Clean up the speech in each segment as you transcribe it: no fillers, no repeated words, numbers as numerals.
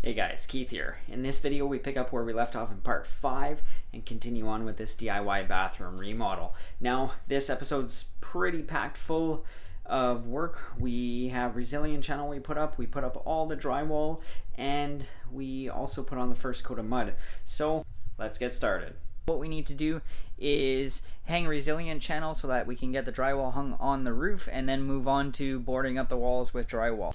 Hey guys, Keith here. In this video we pick up where we left off in part 5 and continue on with this DIY bathroom remodel. Now this episode's pretty packed full of work. We have resilient channel we put up all the drywall, and we also put on the first coat of mud. So let's get started. What we need to do is hang a resilient channel so that we can get the drywall hung on the roof, and then move on to boarding up the walls with drywall.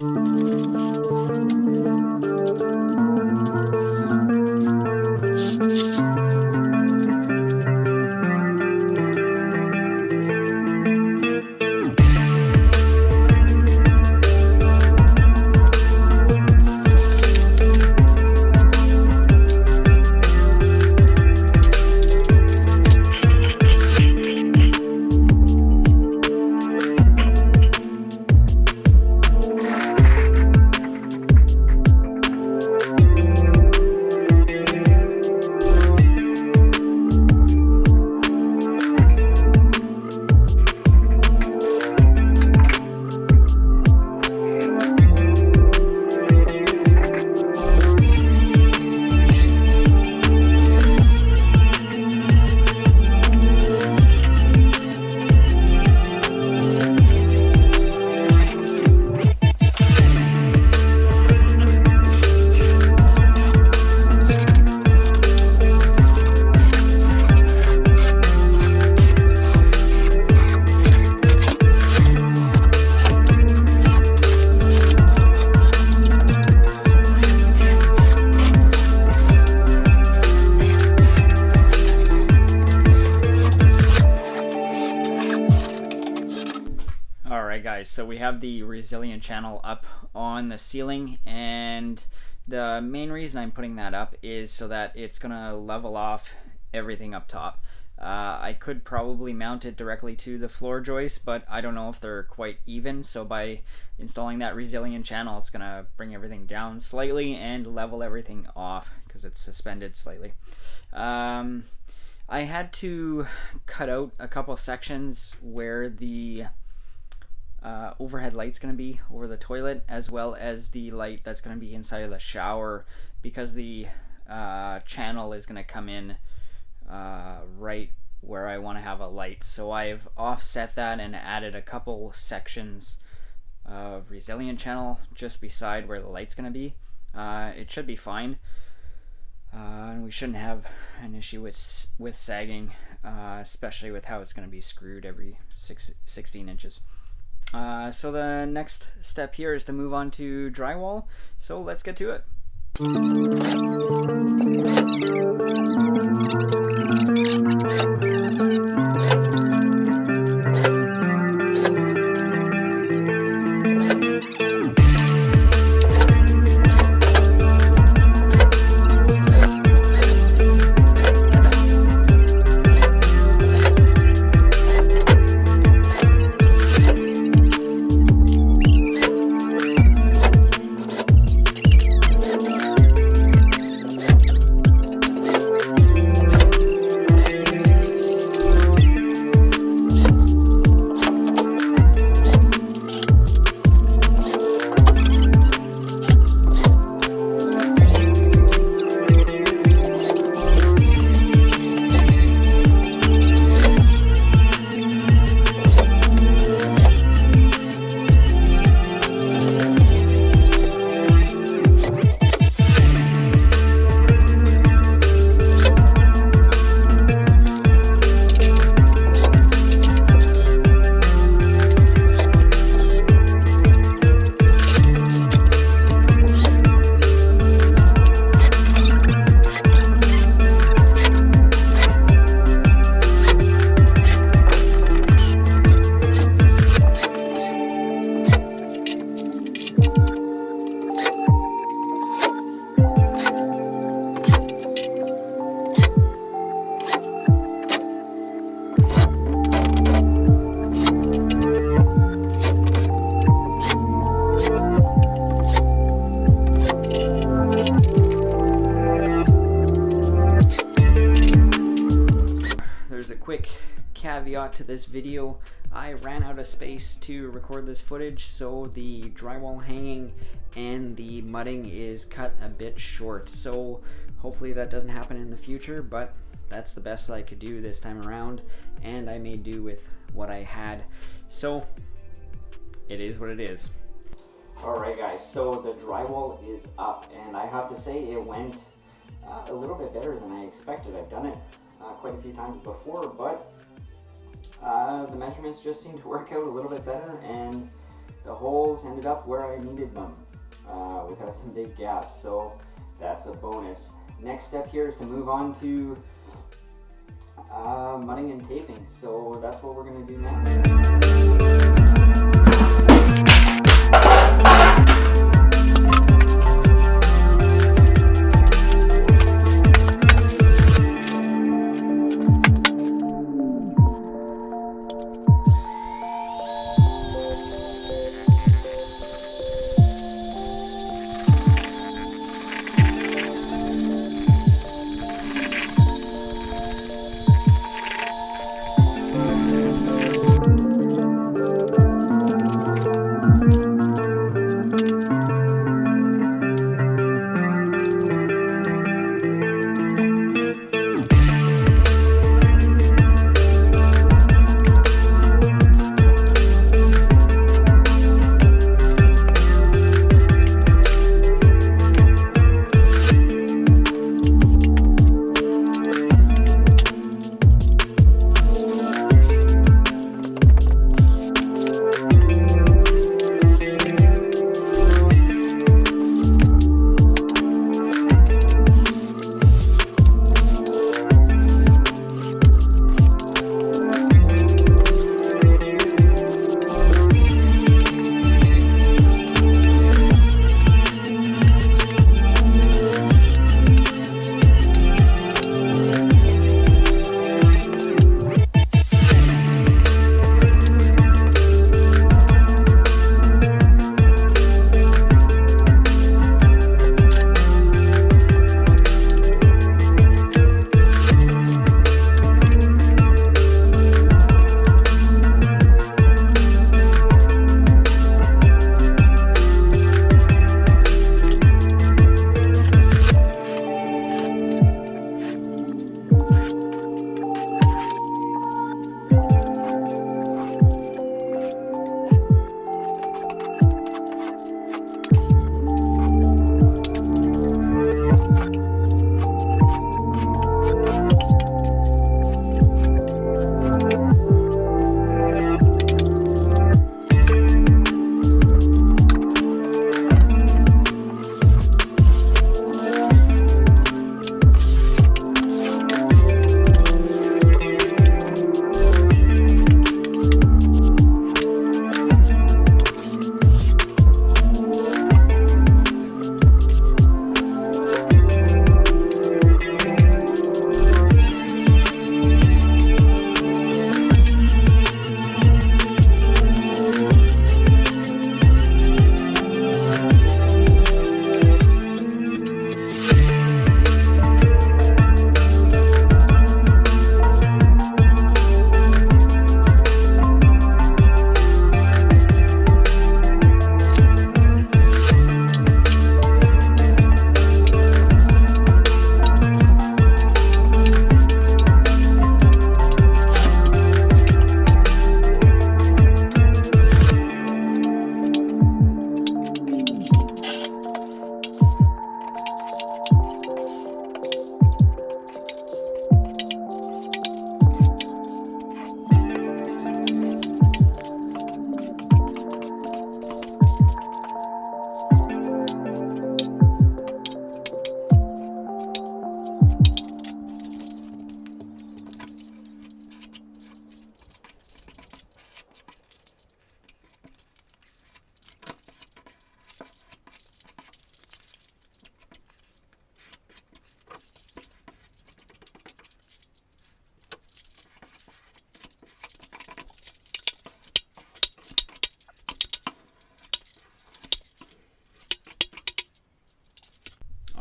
Alright guys, so we have the resilient channel up on the ceiling, and the main reason I'm putting that up is so that it's gonna level off everything up top. I could probably mount it directly to the floor joist, but I don't know if they're quite even, so by installing that resilient channel it's gonna bring everything down slightly and level everything off because it's suspended slightly. I had to cut out a couple sections where the overhead light's going to be over the toilet, as well as the light that's going to be inside of the shower, because the channel is going to come in right where I want to have a light. So I've offset that and added a couple sections of resilient channel just beside where the light's going to be. It should be fine, and we shouldn't have an issue with sagging, especially with how it's going to be screwed every 16 inches. So the next step here is to move on to drywall, so let's get to it. quick caveat to this video. I ran out of space to record this footage, so the drywall hanging and the mudding is cut a bit short. So hopefully that doesn't happen in the future, but that's the best I could do this time around, and I made do with what I had. So it is what it is. Alright guys, so the drywall is up, and I have to say it went a little bit better than I expected. I've done it quite a few times before, but the measurements just seemed to work out a little bit better, and the holes ended up where I needed them without some big gaps, so that's a bonus. Next step here is to move on to mudding and taping, so that's what we're going to do now.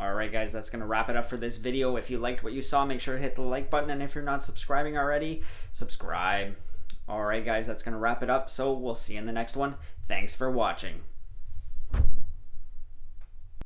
Alright guys, that's going to wrap it up for this video. If you liked what you saw, make sure to hit the like button, and if you're not subscribing already, subscribe. Alright guys, that's going to wrap it up, so we'll see you in the next one. Thanks for watching.